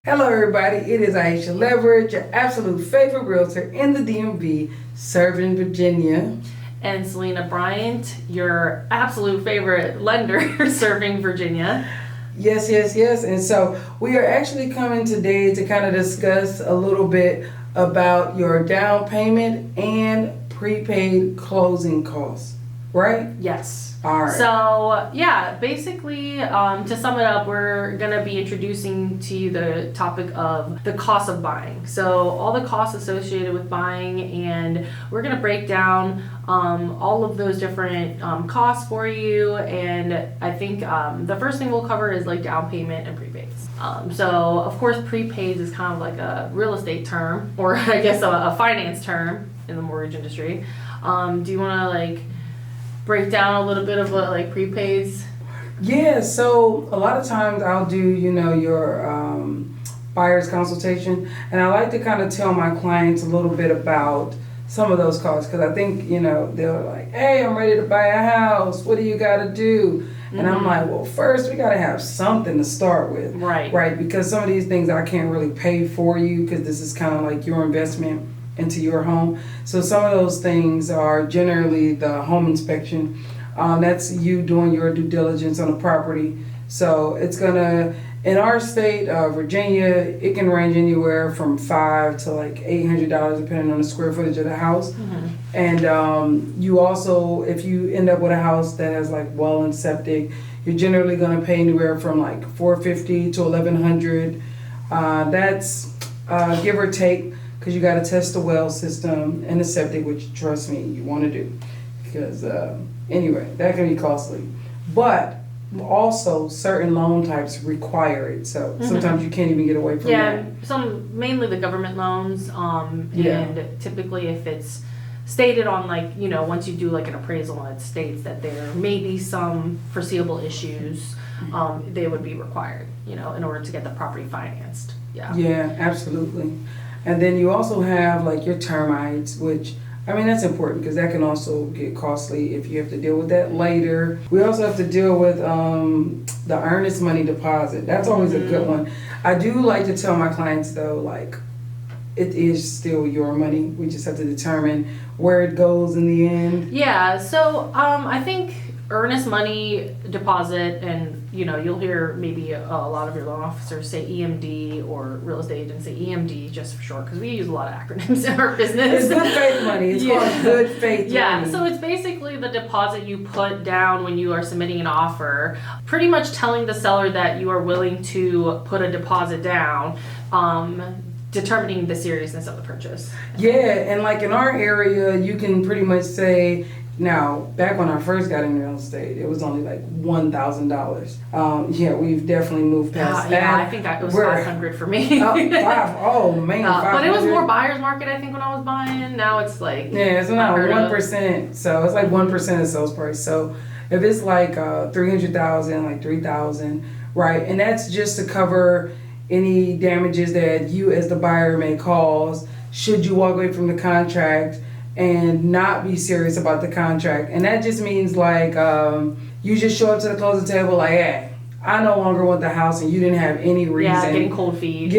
Hello everybody, it is Aisha Leverage, your absolute favorite realtor in the DMV, serving Virginia. And Selina Bryant, your absolute favorite lender serving Virginia. Yes. And so we are actually coming today to kind of discuss a little bit about your down payment and prepaid closing costs, right? Yes. All right. So, yeah, basically, to sum it up, we're going to be introducing to you the topic of the cost of buying. So, all the costs associated with buying, and we're going to break down all of those different costs for you. And I think the first thing we'll cover is like down payment and prepaids. So, of course, prepaids is kind of like a real estate term, or I guess a finance term in the mortgage industry. Do you want to break down a little bit of what prepaids? Yeah, so a lot of times I'll do, your buyer's consultation, and I like to kind of tell my clients a little bit about some of those costs, because I think, they're like, hey, I'm ready to buy a house. What do you got to do? And I'm like, well, first we got to have something to start with. Right, because some of these things I can't really pay for you, because this is kind of like your investment into your home. So some of those things are generally the home inspection. That's you doing your due diligence on the property. So it's gonna, in our state, Virginia, it can range anywhere from $500 to $800 depending on the square footage of the house. And you also, if you end up with a house that has well and septic, you're generally gonna pay anywhere from $450 to $1,100. That's give or take, because you got to test the well system and the septic, which, trust me, you want to do. Because, anyway, that can be costly. But also, certain loan types require it. So sometimes you can't even get away from that. Yeah, mainly the government loans. And typically if it's stated on, once you do an appraisal and it states that there may be some foreseeable issues, they would be required, in order to get the property financed. Yeah, absolutely. And then you also have your termites, which, that's important because that can also get costly if you have to deal with that later. We also have to deal with the earnest money deposit. That's always a good one. I do like to tell my clients though, it is still your money. We just have to determine where it goes in the end. Yeah, so I think earnest money deposit, and you'll hear maybe a lot of your loan officers say EMD, or real estate agents say EMD just for short, because we use a lot of acronyms in our business. It's good faith money. It's called good faith money. Yeah, so it's basically the deposit you put down when you are submitting an offer, pretty much telling the seller that you are willing to put a deposit down, determining the seriousness of the purchase. Yeah, and in our area, you can pretty much say, now, back when I first got in real estate, it was only $1,000. Yeah, we've definitely moved past that. Yeah, I think that was $500 for me. Oh man, but it was more buyer's market, I think, when I was buying. Now it's it's now 1%. So it's 1% of sales price. So if it's $300,000, $3,000, right, and that's just to cover any damages that you as the buyer may cause should you walk away from the contract and not be serious about the contract. And that just means you just show up to the closing table hey, I no longer want the house, and you didn't have any reason. Yeah, getting cold feet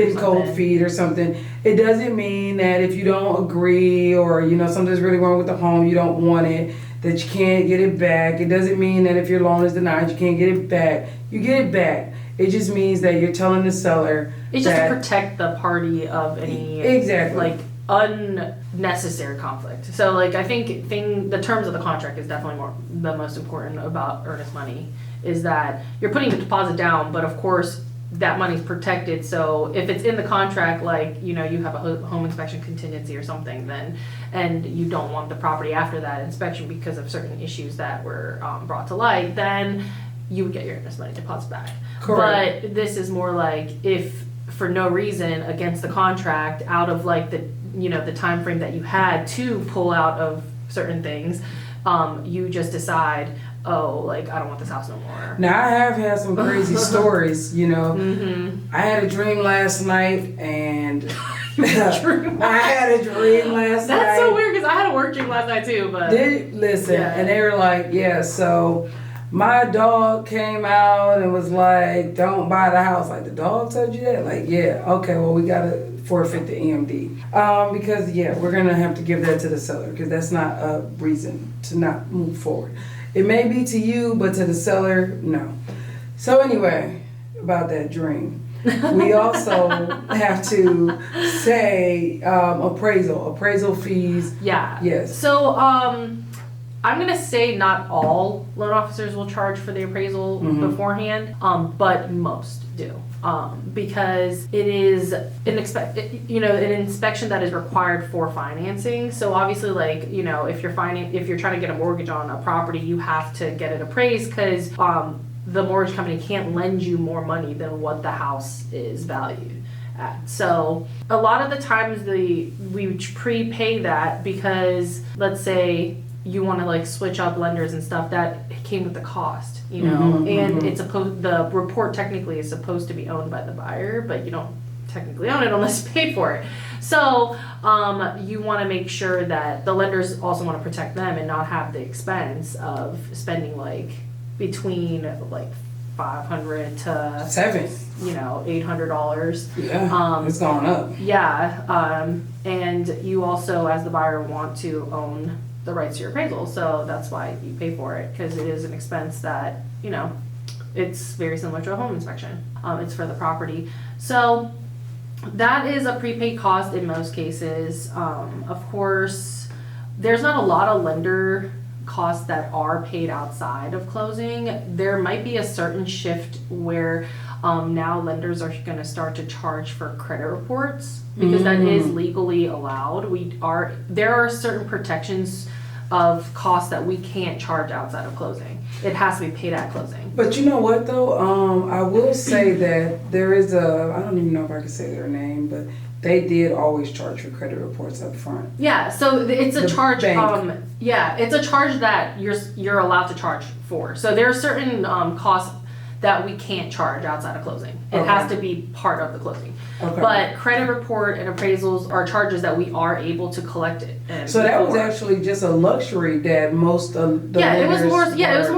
or something. It doesn't mean that if you don't agree, or something's really wrong with the home, you don't want it, that you can't get it back. It doesn't mean that if your loan is denied, you can't get it back. You get it back. It just means that you're telling the seller it's just to protect the party of any unnecessary conflict. So I think the terms of the contract is definitely the most important about earnest money, is that you're putting the deposit down, but of course that money's protected. So if it's in the contract, you have a home inspection contingency or something, then, and you don't want the property after that inspection because of certain issues that were brought to light, then you would get your earnest money deposit back. Correct. But this is more if for no reason against the contract, out of the time frame that you had to pull out of certain things, you just decide, I don't want this house no more. Now, I have had some crazy stories, I had a dream last night, and I had a dream last night. That's so weird, because I had a work dream last night too, but... And they were so my dog came out and was like, don't buy the house. Like, the dog told you that? Like, yeah, okay, well, we gotta forfeit the EMD. Because, yeah, we're gonna have to give that to the seller because that's not a reason to not move forward. It may be to you, but to the seller, no. So anyway, about that dream. We also have to say appraisal fees. Yeah. Yes. So I'm gonna say not all loan officers will charge for the appraisal beforehand, but most do. Because it is an inspection that is required for financing. So obviously, like, you know, if you're trying to get a mortgage on a property, you have to get it appraised because the mortgage company can't lend you more money than what the house is valued at. So a lot of the times we prepay that because, let's say, you want to like switch up lenders and stuff, that came with the cost, you know, and the report technically is supposed to be owned by the buyer, but you don't technically own it unless you paid for it. So you want to make sure that the lenders also want to protect them and not have the expense of spending like between like $500 to $800. Yeah, it's going up. Yeah, and you also, as the buyer, want to own the rights to your appraisal, so that's why you pay for it, because it is an expense that, you know, it's very similar to a home inspection. It's for the property. So that is a prepaid cost in most cases. Of course, there's not a lot of lender costs that are paid outside of closing. There might be a certain shift where now lenders are going to start to charge for credit reports because that is legally allowed. There are certain protections of costs that we can't charge outside of closing. It has to be paid at closing. But you know what though? I will say that there is I don't even know if I can say their name, but they did always charge for credit reports up front. Yeah, so it's a charge. Bank. It's a charge that you're allowed to charge for. So there are certain costs that we can't charge outside of closing. It has to be part of the closing. Okay. But credit report and appraisals are charges that we are able to collect it. So that was actually just a luxury that most of the it was more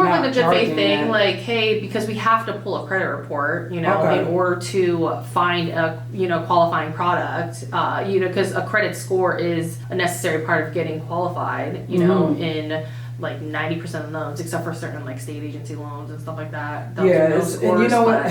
like a good faith thing. That. Like, hey, because we have to pull a credit report, you know, in order to find a qualifying product, because a credit score is a necessary part of getting qualified, you know, in like 90% of loans, except for certain like state agency loans and stuff like that. And you know what?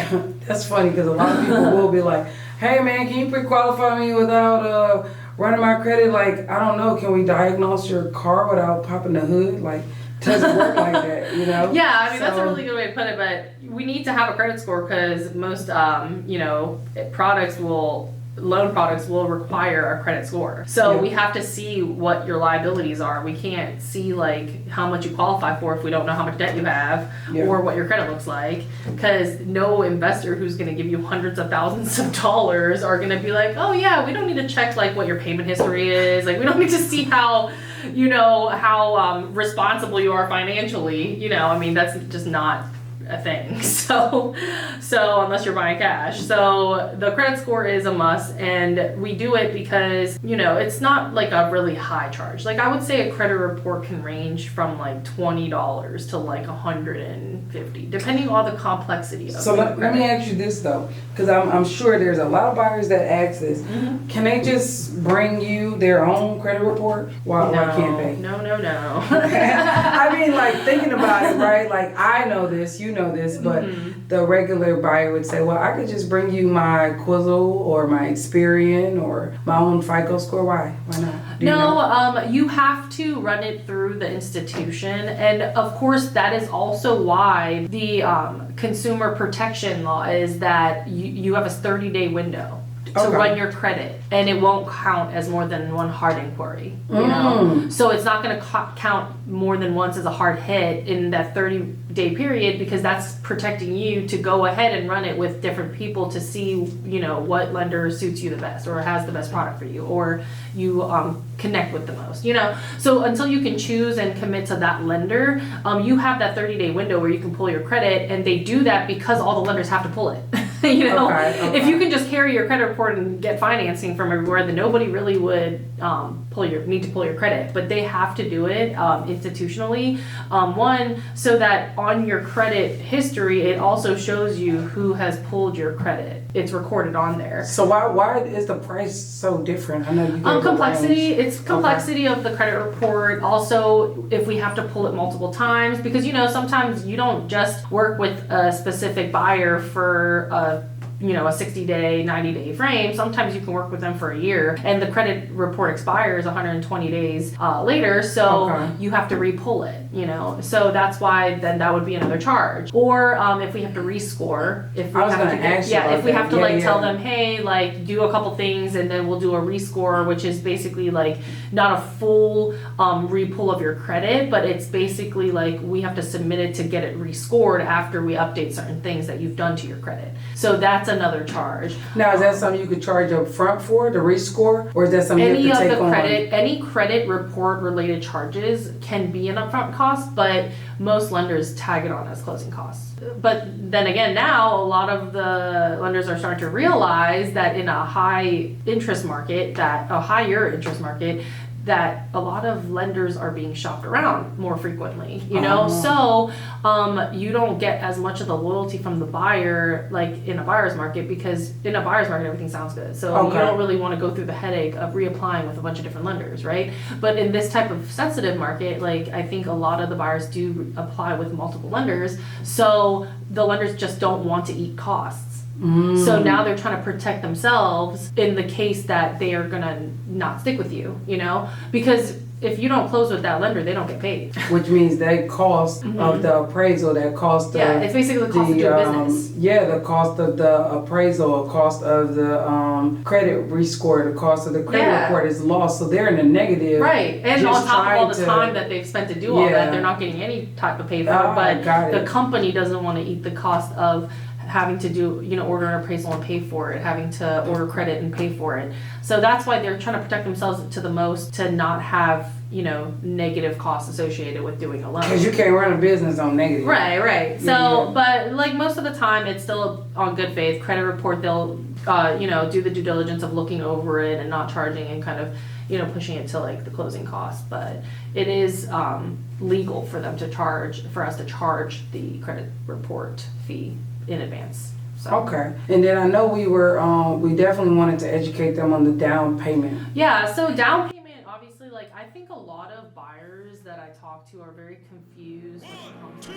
That's funny because a lot of people will be like, "Hey man, can you pre-qualify me without running my credit? Like, I don't know, can we diagnose your car without popping the hood? Like, doesn't work like that, you know?" Yeah, I mean that's a really good way to put it. But we need to have a credit score because most loan products will require a credit score. So we have to see what your liabilities are. We can't see like how much you qualify for if we don't know how much debt you have or what your credit looks like. Because no investor who's going to give you hundreds of thousands of dollars are going to be like, oh yeah, we don't need to check like what your payment history is. Like we don't need to see how responsible you are financially. You know, I mean, that's just not a thing. So unless you're buying cash. So the credit score is a must, and we do it because, it's not like a really high charge. Like I would say a credit report can range from like $20 to like $150, depending on the complexity of it. So let me ask you this though, because I'm sure there's a lot of buyers that ask this. Can they just bring you their own credit report? Why can't they? No. I mean, like thinking about it, right? Like I know this, you know this, but the regular buyer would say, well, I could just bring you my Quizzle or my Experian or my own FICO score. Why not? You have to run it through the institution, and of course that is also why the consumer protection law is that you have a 30-day window to run your credit, and it won't count as more than one hard inquiry. You know, so it's not going to count more than once as a hard hit in that 30-day period, because that's protecting you to go ahead and run it with different people to see, what lender suits you the best or has the best product for you, or you connect with the most. So until you can choose and commit to that lender, you have that 30-day window where you can pull your credit, and they do that because all the lenders have to pull it. You know, Okay. if you can just carry your credit report and get financing from everywhere, then nobody really would need to pull your credit. But they have to do it institutionally. One, so that on your credit history, it also shows you who has pulled your credit. It's recorded on there. So why is the price so different? I know you gave a Complexity. range. It's complexity of the credit report. Also, if we have to pull it multiple times, because sometimes you don't just work with a specific buyer for a 60-day, 90-day frame. Sometimes you can work with them for a year, and the credit report expires 120 days later, so you have to re-pull it, So that's why then that would be another charge. Or if we have to rescore, if we have to tell them, hey, do a couple things, and then we'll do a rescore, which is basically not a full re-pull of your credit, but it's basically we have to submit it to get it rescored after we update certain things that you've done to your credit. So that's another charge. Now, is that something you could charge up front for, the rescore, or is that something you have to take on? Any credit report related charges can be an upfront cost, but most lenders tag it on as closing costs. But then again, now a lot of the lenders are starting to realize that in a higher interest market, that a lot of lenders are being shopped around more frequently, so you don't get as much of the loyalty from the buyer in a buyer's market, because in a buyer's market everything sounds good, so you don't really want to go through the headache of reapplying with a bunch of different lenders, right? But in this type of sensitive market, I think a lot of the buyers do apply with multiple lenders, so the lenders just don't want to eat costs. So now they're trying to protect themselves in the case that they are gonna not stick with you, because if you don't close with that lender, they don't get paid. Which means that cost of the appraisal, that cost of it's basically the cost of doing business. The cost of the appraisal, cost of the credit rescore, the cost of the credit report is lost, so they're in the negative. Right, and on top of all the time that they've spent to do all that, they're not getting any type of pay for it, but the company doesn't want to eat the cost of having to do, order an appraisal and pay for it, having to order credit and pay for it. So that's why they're trying to protect themselves to the most, to not have, negative costs associated with doing a loan. Because you can't run a business on negative. Right. So, but most of the time, it's still on good faith. Credit report, they'll, do the due diligence of looking over it and not charging and kind of, pushing it to the closing costs. But it is legal for them to for us to charge the credit report fee in advance. So. Okay. And then I know we definitely wanted to educate them on the down payment. Yeah, so down payment, obviously, I think a lot of buyers that I talk to are very confused when it comes to